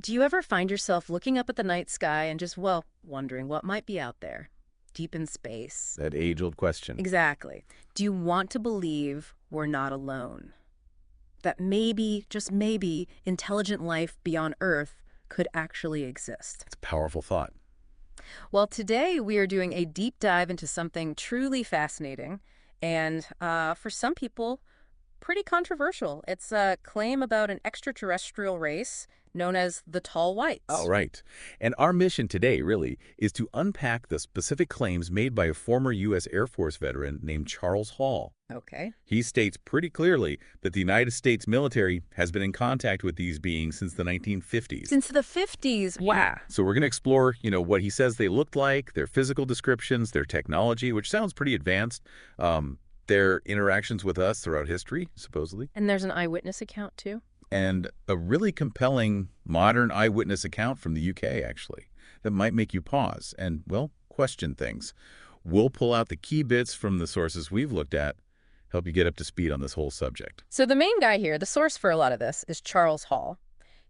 Do you ever find yourself looking up at the night sky and just, well, wondering what might be out there, deep in space? That age-old question. Exactly. Do you want to believe we're not alone? That maybe, just maybe, intelligent life beyond Earth could actually exist? It's a powerful thought. Well, today we are doing a deep dive into something truly fascinating and, for some people, pretty controversial. It's a claim about an extraterrestrial race known as the Tall Oh, Whites. right. And our mission today, really, is to unpack the specific claims made by a former U.S. Air Force veteran named Charles Hall. Okay. He states pretty clearly that the United States military has been in contact with these beings since the 1950s. Since the 50s, wow. So we're going to explore, what he says they looked like, their physical descriptions, their technology, which sounds pretty advanced, their interactions with us throughout history, supposedly, And there's an eyewitness account, too? and a really compelling modern eyewitness account from the UK, actually, that might make you pause and, well, question things. We'll pull out the key bits from the sources we've looked at, help you get up to speed on this whole subject. So the main guy here, the source for a lot of this, is Charles Hall.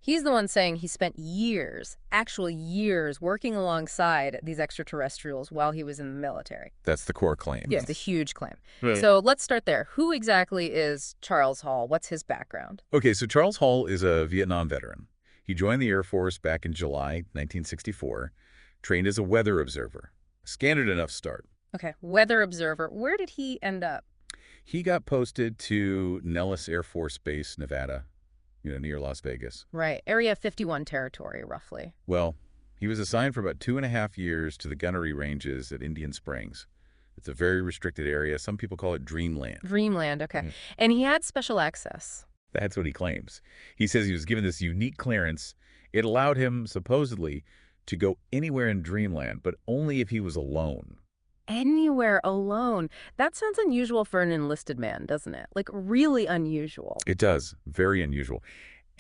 He's the one saying he spent years, actual years, working alongside these extraterrestrials while he was in the military. That's the core claim. Yeah, it's a huge claim. Right. So let's start there. Who exactly is Charles Hall? What's his background? Okay, so Charles Hall is a Vietnam veteran. He joined the Air Force back in July 1964, trained as a weather observer. Standard enough start. Okay, weather observer. Where did he end up? He got posted to Nellis Air Force Base, Nevada, near Las Vegas. Right, Area 51 territory, roughly. Well, he was assigned for about 2.5 years to the gunnery ranges at Indian Springs. It's a very restricted area. Some people call it Dreamland. Dreamland, okay. Yeah. And he had special access. That's what he claims. He says he was given this unique clearance. It allowed him, supposedly, to go anywhere in Dreamland, but only if he was alone. Anywhere alone. That sounds unusual for an enlisted man, doesn't it? Like, really unusual. It does. Very unusual.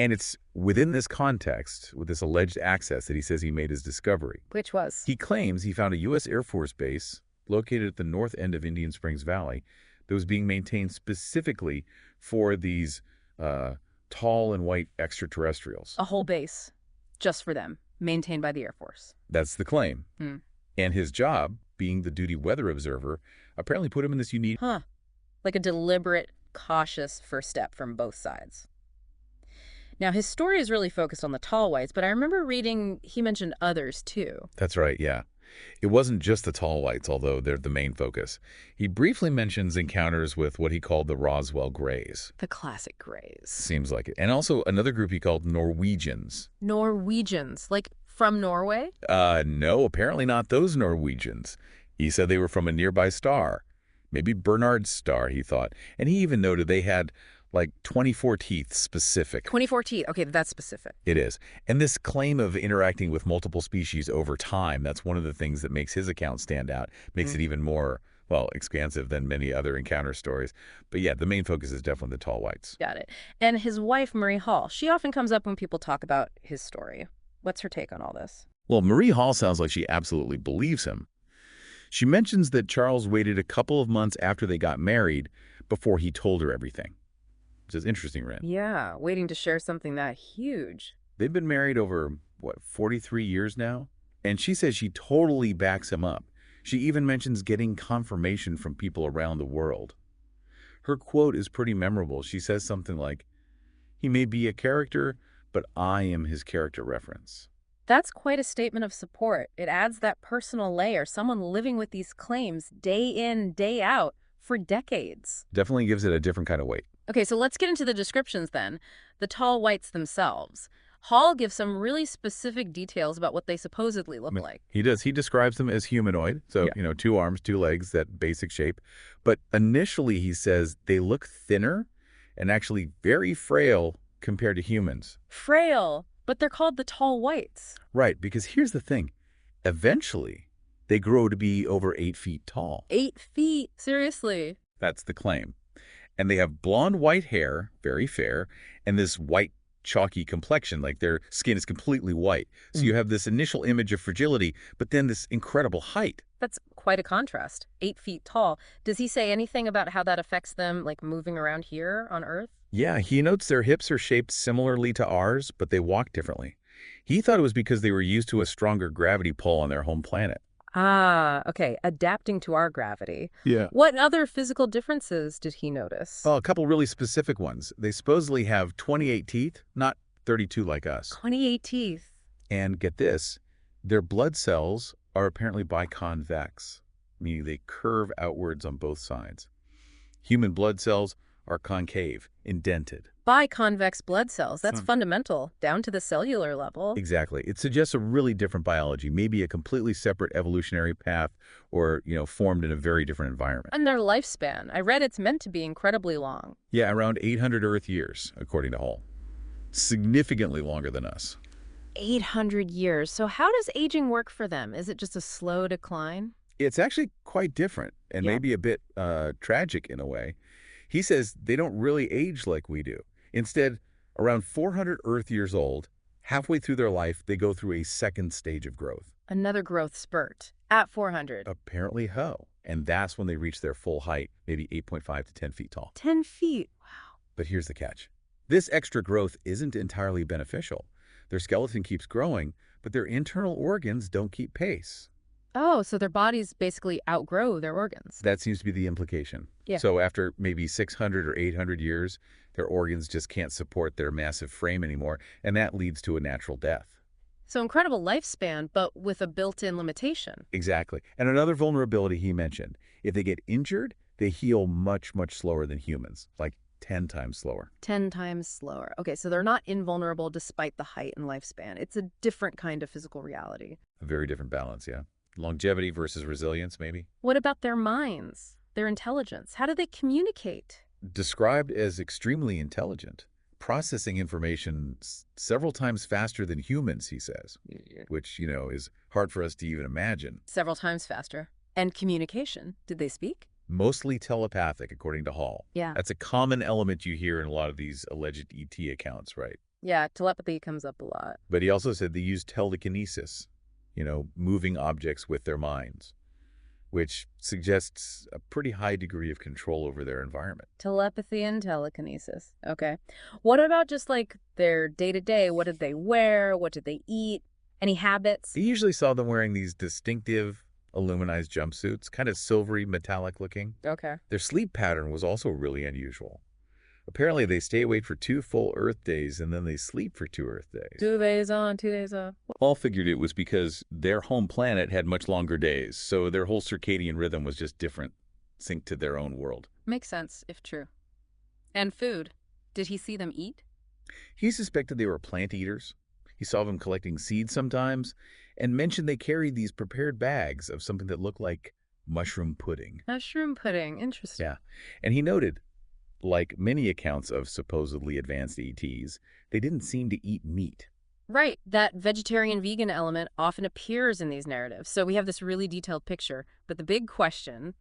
And it's within this context, with this alleged access, that he says he made his discovery. Which was? He claims he found a U.S. Air Force base located at the north end of Indian Springs Valley that was being maintained specifically for these tall and white extraterrestrials. A whole base, just for them, maintained by the Air Force. That's the claim. Hmm. And his job, being the duty weather observer, apparently put him in this unique... Huh. Like a deliberate, cautious first step from both sides. Now, his story is really focused on the Tall Whites, but I remember reading he mentioned others, too. That's right, yeah. It wasn't just the tall whites, although they're the main focus. He briefly mentions encounters with what he called the Roswell Greys. The classic Greys. Seems like it. And also another group he called Norwegians. Norwegians, like from Norway? No, apparently not those Norwegians. He said they were from a nearby star. Maybe Bernard's star, he thought. And he even noted they had like 24 teeth specific. 24 teeth. Okay, that's specific. It is. And this claim of interacting with multiple species over time, that's one of the things that makes his account stand out, makes it even more, well, expansive than many other encounter stories. But yeah, the main focus is definitely the tall whites. Got it. And his wife, Marie Hall, she often comes up when people talk about his story. What's her take on all this? Well, Marie Hall sounds like she absolutely believes him. She mentions that Charles waited a couple of months after they got married before he told her everything. Which is interesting, Ren. Yeah, waiting to share something that huge. They've been married over, 43 years now? And she says she totally backs him up. She even mentions getting confirmation from people around the world. Her quote is pretty memorable. She says something like, "He may be a character, but I am his character reference." That's quite a statement of support. It adds that personal layer, someone living with these claims day in, day out for decades. Definitely gives it a different kind of weight. Okay, so let's get into the descriptions then. The Tall Whites themselves. Hall gives some really specific details about what they supposedly look like. He does. He describes them as humanoid. So, 2 arms, 2 legs, that basic shape. But initially he says they look thinner and actually very frail compared to humans. Frail, but they're called the Tall Whites. Right, because here's the thing. Eventually, they grow to be over 8 feet tall. 8 feet? Seriously? That's the claim. And they have blonde white hair, very fair, and this white chalky complexion, like their skin is completely white. So you have this initial image of fragility, but then this incredible height. That's quite a contrast. 8 feet tall. Does he say anything about how that affects them, like moving around here on Earth? Yeah, he notes their hips are shaped similarly to ours, but they walk differently. He thought it was because they were used to a stronger gravity pull on their home planet. Ah, okay, adapting to our gravity. Yeah. What other physical differences did he notice? Well, a couple really specific ones. They supposedly have 28 teeth, not 32 like us. 28 teeth. And get this, their blood cells are apparently biconvex, meaning they curve outwards on both sides. Human blood cells are concave, indented. Biconvex blood cells. That's Hmm. fundamental, down to the cellular level. Exactly. It suggests a really different biology, maybe a completely separate evolutionary path or, formed in a very different environment. And their lifespan. I read it's meant to be incredibly long. Yeah, around 800 Earth years, according to Hall. Significantly longer than us. 800 years. So how does aging work for them? Is it just a slow decline? It's actually quite different and Yeah. maybe a bit tragic in a way. He says they don't really age like we do. Instead, around 400 Earth years old, halfway through their life, they go through a second stage of growth. Another growth spurt at 400. Apparently ho. And that's when they reach their full height, maybe 8.5 to 10 feet tall. 10 feet. But here's the catch. This extra growth isn't entirely beneficial. Their skeleton keeps growing, but their internal organs don't keep pace. Oh, so their bodies basically outgrow their organs. That seems to be the implication. Yeah. So after maybe 600 or 800 years, their organs just can't support their massive frame anymore, and that leads to a natural death. So incredible lifespan, but with a built-in limitation. Exactly. And another vulnerability he mentioned, if they get injured, they heal much, much slower than humans, like 10 times slower. 10 times slower. Okay, so they're not invulnerable despite the height and lifespan. It's a different kind of physical reality. A very different balance, yeah. Longevity versus resilience, maybe. What about their minds, their intelligence? How do they communicate? Described as extremely intelligent, processing information several times faster than humans, he says, which, is hard for us to even imagine. Several times faster. And communication. Did they speak? Mostly telepathic, according to Hall. Yeah. That's a common element you hear in a lot of these alleged ET accounts, right? Yeah, telepathy comes up a lot. But he also said they use telekinesis, moving objects with their minds, which suggests a pretty high degree of control over their environment. Telepathy and telekinesis. Okay. What about just like their day-to-day? What did they wear? What did they eat? Any habits? He usually saw them wearing these distinctive aluminized jumpsuits, kind of silvery, metallic looking. Okay. Their sleep pattern was also really unusual. Apparently, they stay awake for 2 full Earth days, and then they sleep for 2 Earth days. 2 days on, 2 days off. Paul figured it was because their home planet had much longer days, so their whole circadian rhythm was just different, synced to their own world. Makes sense, if true. And food. Did he see them eat? He suspected they were plant eaters. He saw them collecting seeds sometimes, and mentioned they carried these prepared bags of something that looked like mushroom pudding. Mushroom pudding. Interesting. Yeah. And he noted, like many accounts of supposedly advanced ETs, they didn't seem to eat meat. Right. That vegetarian-vegan element often appears in these narratives. So we have this really detailed picture. But the big question,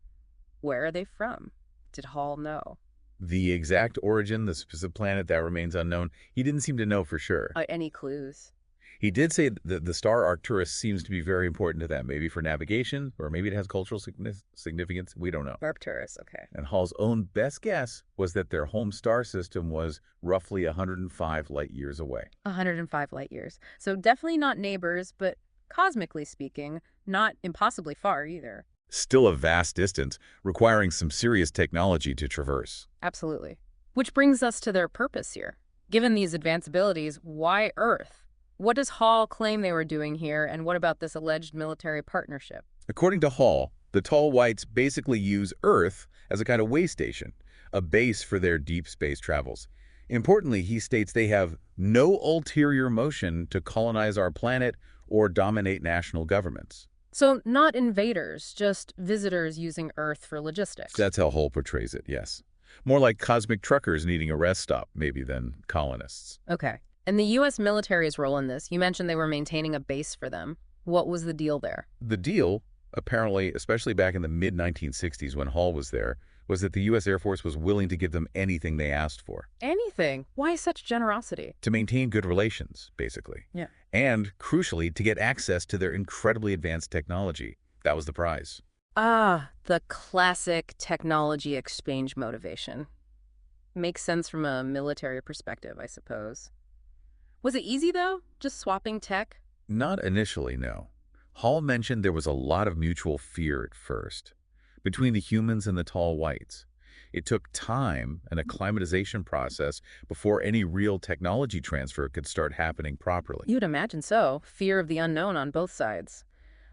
where are they from? Did Hall know? The exact origin, the specific planet, that remains unknown. He didn't seem to know for sure. Any clues? He did say that the star Arcturus seems to be very important to them, maybe for navigation, or maybe it has cultural significance. We don't know. Arcturus, okay. And Hall's own best guess was that their home star system was roughly 105 light years away. 105 light years. So definitely not neighbors, but cosmically speaking, not impossibly far either. Still a vast distance, requiring some serious technology to traverse. Absolutely. Which brings us to their purpose here. Given these advanced abilities, why Earth? What does Hall claim they were doing here, and what about this alleged military partnership? According to Hall, the tall whites basically use Earth as a kind of way station, a base for their deep space travels. Importantly, he states they have no ulterior motion to colonize our planet or dominate national governments. So not invaders, just visitors using Earth for logistics. That's how Hall portrays it, yes. More like cosmic truckers needing a rest stop, maybe, than colonists. Okay. And the U.S. military's role in this, you mentioned they were maintaining a base for them. What was the deal there? The deal, apparently, especially back in the mid-1960s when Hall was there, was that the U.S. Air Force was willing to give them anything they asked for. Anything? Why such generosity? To maintain good relations, basically. Yeah. And, crucially, to get access to their incredibly advanced technology. That was the prize. Ah, the classic technology exchange motivation. Makes sense from a military perspective, I suppose. Was it easy, though? Just swapping tech? Not initially, no. Hall mentioned there was a lot of mutual fear at first between the humans and the tall whites. It took time and acclimatization process before any real technology transfer could start happening properly. You'd imagine so. Fear of the unknown on both sides.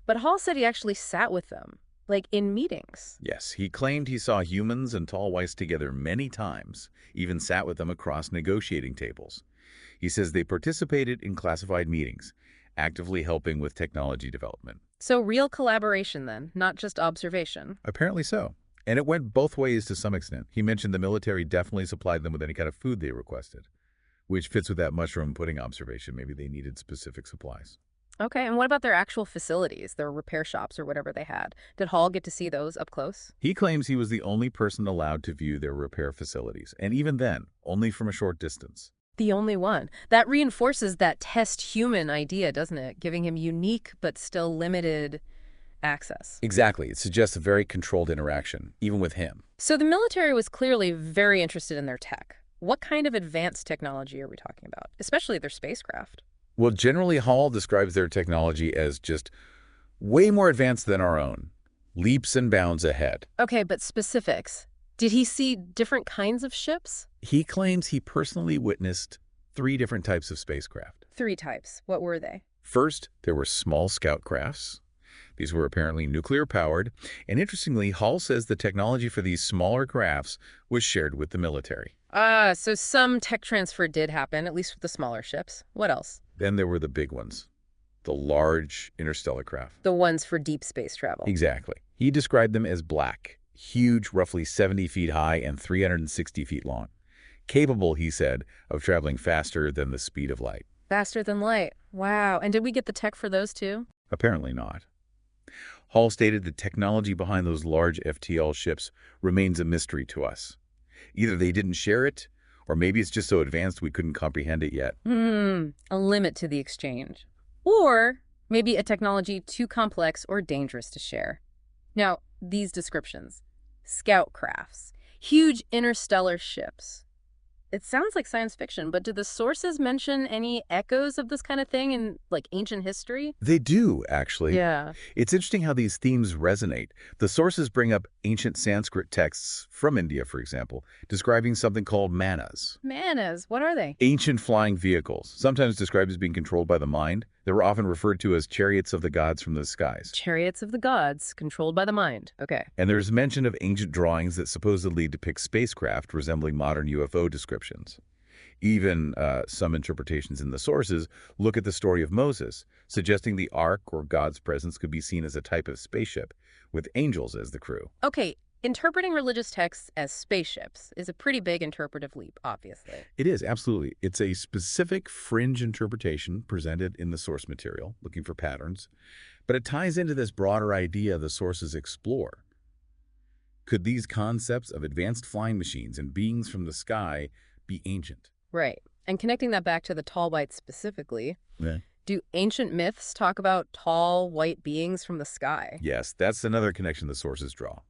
But Hall said he actually sat with them, like in meetings. Yes, he claimed he saw humans and tall whites together many times, even sat with them across negotiating tables. He says they participated in classified meetings, actively helping with technology development. So real collaboration then, not just observation. Apparently so. And it went both ways to some extent. He mentioned the military definitely supplied them with any kind of food they requested, which fits with that mushroom pudding observation. Maybe they needed specific supplies. Okay, and what about their actual facilities, their repair shops or whatever they had? Did Hall get to see those up close? He claims he was the only person allowed to view their repair facilities, and even then, only from a short distance. The only one. That reinforces that test human idea, doesn't it? Giving him unique but still limited access. Exactly. It suggests a very controlled interaction, even with him. So the military was clearly very interested in their tech. What kind of advanced technology are we talking about, especially their spacecraft? Well, generally, Hall describes their technology as just way more advanced than our own, leaps and bounds ahead. Okay, but specifics. Did he see different kinds of ships? He claims he personally witnessed 3 different types of spacecraft. 3 types. What were they? First, there were small scout crafts. These were apparently nuclear-powered, and interestingly, Hall says the technology for these smaller crafts was shared with the military. So some tech transfer did happen, at least with the smaller ships. What else? Then there were the big ones, the large interstellar craft. The ones for deep space travel. Exactly. He described them as black, huge, roughly 70 feet high and 360 feet long. Capable, he said, of traveling faster than the speed of light. Faster than light. Wow. And did we get the tech for those too? Apparently not. Hall stated the technology behind those large FTL ships remains a mystery to us. Either they didn't share it, or maybe it's just so advanced we couldn't comprehend it yet. A limit to the exchange. Or maybe a technology too complex or dangerous to share. Now, these descriptions. Scout crafts. Huge interstellar ships. It sounds like science fiction, but do the sources mention any echoes of this kind of thing in, like, ancient history? They do, actually. Yeah. It's interesting how these themes resonate. The sources bring up ancient Sanskrit texts from India, for example, describing something called manas. Manas, what are they? Ancient flying vehicles, sometimes described as being controlled by the mind. They were often referred to as chariots of the gods from the skies. Chariots of the gods, controlled by the mind. Okay. And there's mention of ancient drawings that supposedly depict spacecraft resembling modern UFO descriptions. Even some interpretations in the sources look at the story of Moses, suggesting the Ark or God's presence could be seen as a type of spaceship, with angels as the crew. Okay, interpreting religious texts as spaceships is a pretty big interpretive leap, obviously. It is, absolutely. It's a specific fringe interpretation presented in the source material, looking for patterns, but it ties into this broader idea the sources explore. Could these concepts of advanced flying machines and beings from the sky be ancient? Right. And connecting that back to the tall whites specifically, Yeah. do ancient myths talk about tall white beings from the sky? Yes, that's another connection the sources draw.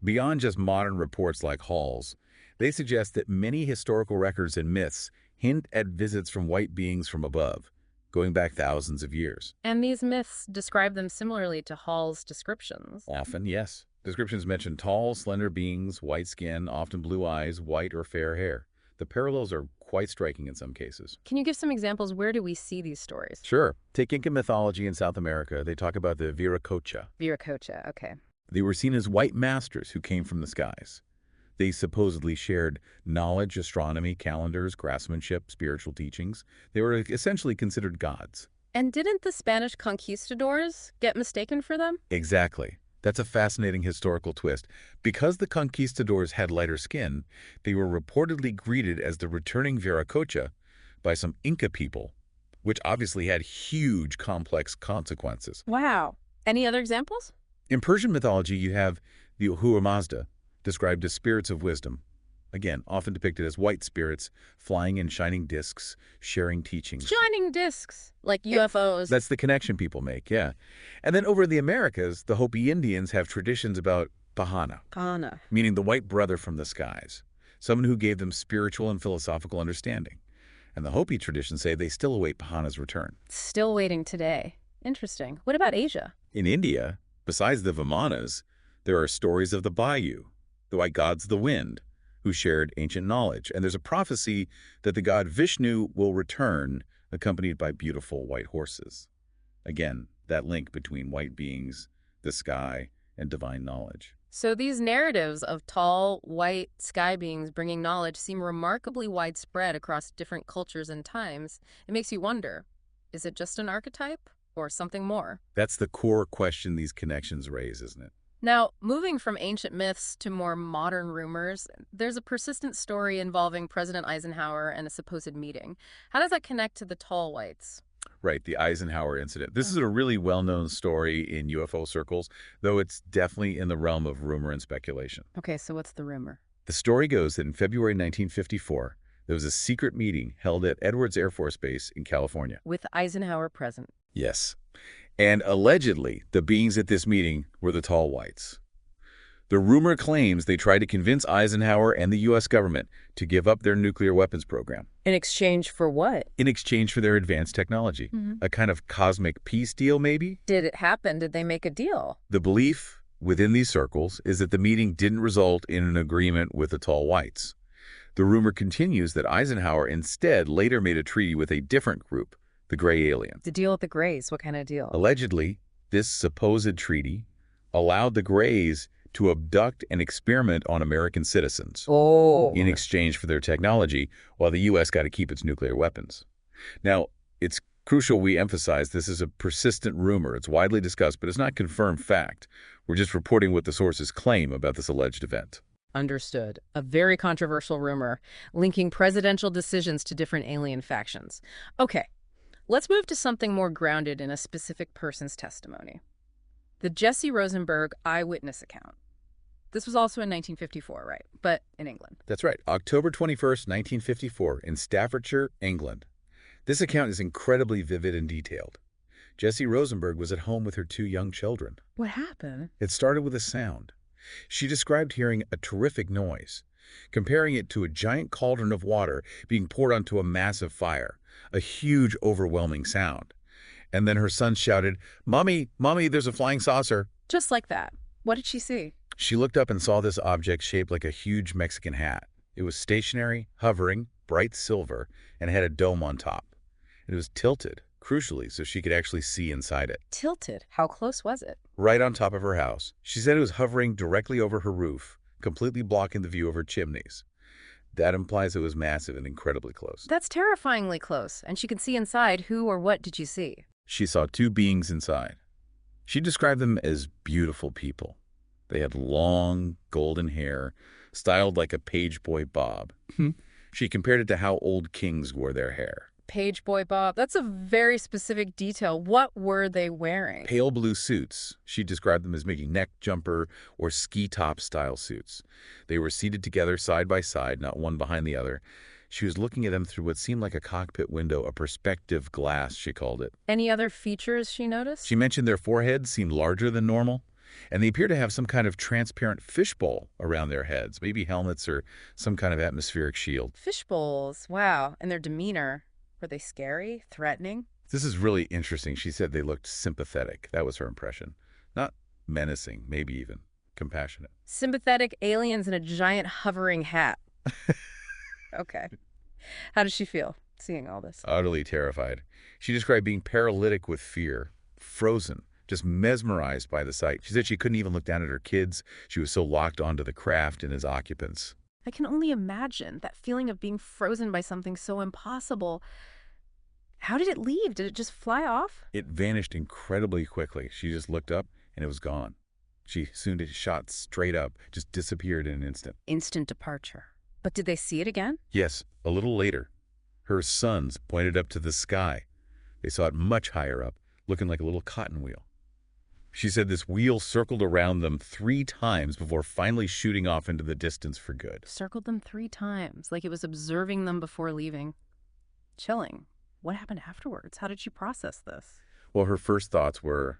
Beyond just modern reports like Hall's, they suggest that many historical records and myths hint at visits from white beings from above, going back thousands of years. And these myths describe them similarly to Hall's descriptions. Often, yes. Descriptions mention tall, slender beings, white skin, often blue eyes, white or fair hair. The parallels are quite striking in some cases. Can you give some examples? Where do we see these stories? Sure. Take Inca mythology in South America. They talk about the Viracocha. Viracocha, okay. They were seen as white masters who came from the skies. They supposedly shared knowledge, astronomy, calendars, craftsmanship, spiritual teachings. They were essentially considered gods. And didn't the Spanish conquistadors get mistaken for them? Exactly. That's a fascinating historical twist. Because the conquistadors had lighter skin, they were reportedly greeted as the returning Viracocha by some Inca people, which obviously had huge, complex consequences. Wow. Any other examples? In Persian mythology, you have the Ahura Mazda, described as spirits of wisdom. Again, often depicted as white spirits, flying in shining discs, sharing teachings. Shining discs, like UFOs. That's the connection people make, yeah. And then over in the Americas, the Hopi Indians have traditions about Pahana, Kana. meaning the white brother from the skies, someone who gave them spiritual and philosophical understanding. And the Hopi traditions say they still await Pahana's return. Still waiting today. Interesting. What about Asia? In India, besides the Vimanas, there are stories of the Bayu, the white gods of the wind, who shared ancient knowledge. And there's a prophecy that the god Vishnu will return, accompanied by beautiful white horses. Again, that link between white beings, the sky, and divine knowledge. So these narratives of tall, white sky beings bringing knowledge seem remarkably widespread across different cultures and times. It makes you wonder, is it just an archetype or something more? That's the core question these connections raise, isn't it? Now, moving from ancient myths to more modern rumors, there's a persistent story involving President Eisenhower and a supposed meeting. How does that connect to the tall whites? Right, the Eisenhower incident. This is a really well-known story in UFO circles, though it's definitely in the realm of rumor and speculation. Okay, so what's the rumor? The story goes that in February 1954, there was a secret meeting held at Edwards Air Force Base in California. With Eisenhower present. Yes. And allegedly, the beings at this meeting were the tall whites. The rumor claims they tried to convince Eisenhower and the U.S. government to give up their nuclear weapons program. In exchange for what? In exchange for their advanced technology. A kind of cosmic peace deal, maybe? Did it happen? Did they make a deal? The belief within these circles is that the meeting didn't result in an agreement with the tall whites. The rumor continues that Eisenhower instead later made a treaty with a different group, the Gray Aliens. The deal with the Greys, what kind of deal? Allegedly, this supposed treaty allowed the Greys to abduct and experiment on American citizens in exchange for their technology, while the U.S. got to keep its nuclear weapons. Now, it's crucial we emphasize this is a persistent rumor. It's widely discussed, but it's not confirmed fact. We're just reporting what the sources claim about this alleged event. Understood. A very controversial rumor linking presidential decisions to different alien factions. Okay, let's move to something more grounded in a specific person's testimony. The Jesse Rosenberg eyewitness account. This was also in 1954, right? But in England. That's right. October 21st, 1954, in Staffordshire, England. This account is incredibly vivid and detailed. Jesse Rosenberg was at home with her 2 young children. What happened? It started with a sound. She described hearing a terrific noise, comparing it to a giant cauldron of water being poured onto a massive fire, a huge, overwhelming sound. And then her son shouted, "Mommy, Mommy, there's a flying saucer." Just like that. What did she see? She looked up and saw this object shaped like a huge Mexican hat. It was stationary, hovering, bright silver, and had a dome on top. It was tilted, crucially, so she could actually see inside it. Tilted? How close was it? Right on top of her house. She said it was hovering directly over her roof, completely blocking the view of her chimneys. That implies it was massive and incredibly close. That's terrifyingly close, and she could see inside. Who or what did you see? She saw 2 beings inside. She described them as beautiful people. They had long, golden hair, styled like a page boy bob. She compared it to how old kings wore their hair. Page boy bob. That's a very specific detail. What were they wearing? Pale blue suits. She described them as making neck jumper or ski top style suits. They were seated together side by side, not one behind the other. She was looking at them through what seemed like a cockpit window, a perspective glass, she called it. Any other features she noticed? She mentioned their foreheads seemed larger than normal, and they appear to have some kind of transparent fishbowl around their heads, maybe helmets or some kind of atmospheric shield. Fishbowls. Wow. And their demeanor. Were they scary? Threatening? This is really interesting. She said they looked sympathetic. That was her impression. Not menacing, maybe even compassionate. Sympathetic aliens in a giant hovering hat. Okay. How did she feel seeing all this? Utterly terrified. She described being paralytic with fear, frozen, just mesmerized by the sight. She said she couldn't even look down at her kids. She was so locked onto the craft and its occupants. I can only imagine that feeling of being frozen by something so impossible. How did it leave? Did it just fly off? It vanished incredibly quickly. She just looked up and it was gone. She soon just shot straight up, just disappeared in an instant. Instant departure. But did they see it again? Yes, a little later. Her sons pointed up to the sky. They saw it much higher up, looking like a little cotton wheel. She said this wheel circled around them 3 times before finally shooting off into the distance for good. Circled them 3 times, like it was observing them before leaving. Chilling. What happened afterwards? How did she process this? Well, her first thoughts were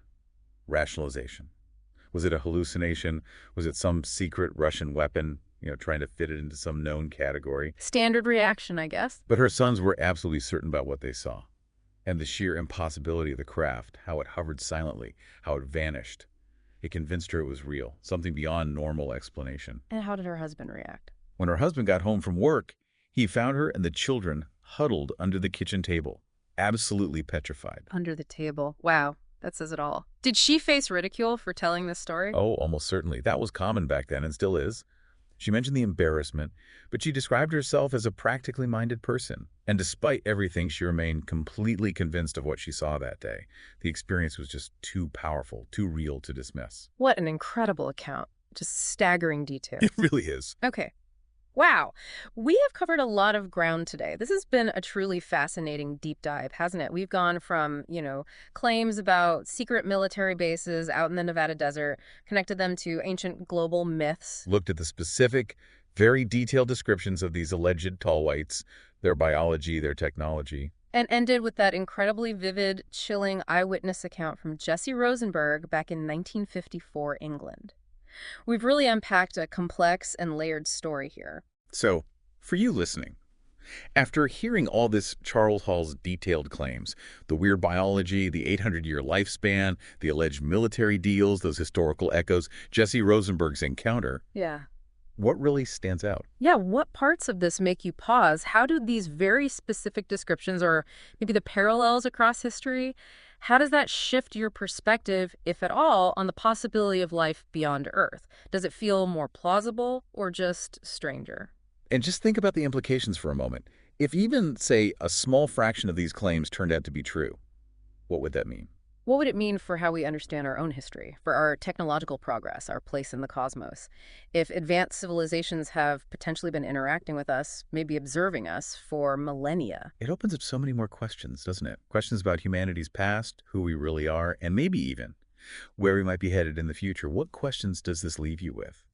rationalization. Was it a hallucination? Was it some secret Russian weapon? trying to fit it into some known category. Standard reaction, I guess. But her sons were absolutely certain about what they saw. And the sheer impossibility of the craft, how it hovered silently, how it vanished. It convinced her it was real, something beyond normal explanation. And how did her husband react? When her husband got home from work, he found her and the children huddled under the kitchen table, absolutely petrified. Under the table. Wow, that says it all. Did she face ridicule for telling this story? Oh, almost certainly. That was common back then and still is. She mentioned the embarrassment, but she described herself as a practically minded person. And despite everything, she remained completely convinced of what she saw that day. The experience was just too powerful, too real to dismiss. What an incredible account. Just staggering details. It really is. Okay. Wow. We have covered a lot of ground today. This has been a truly fascinating deep dive, hasn't it? We've gone from, claims about secret military bases out in the Nevada desert, connected them to ancient global myths. Looked at the specific, very detailed descriptions of these alleged tall whites, their biology, their technology. And ended with that incredibly vivid, chilling eyewitness account from Jesse Rosenberg back in 1954 England. We've really unpacked a complex and layered story here. So, for you listening, after hearing all this Charles Hall's detailed claims, the weird biology, the 800-year lifespan, the alleged military deals, those historical echoes, Jesse Rosenberg's encounter, Yeah. what really stands out? Yeah, what parts of this make you pause? How do these very specific descriptions, or maybe the parallels across history, how does that shift your perspective, if at all, on the possibility of life beyond Earth? Does it feel more plausible or just stranger? And just think about the implications for a moment. If even, say, a small fraction of these claims turned out to be true, what would that mean? What would it mean for how we understand our own history, for our technological progress, our place in the cosmos? If advanced civilizations have potentially been interacting with us, maybe observing us, for millennia? It opens up so many more questions, doesn't it? Questions about humanity's past, who we really are, and maybe even where we might be headed in the future. What questions does this leave you with?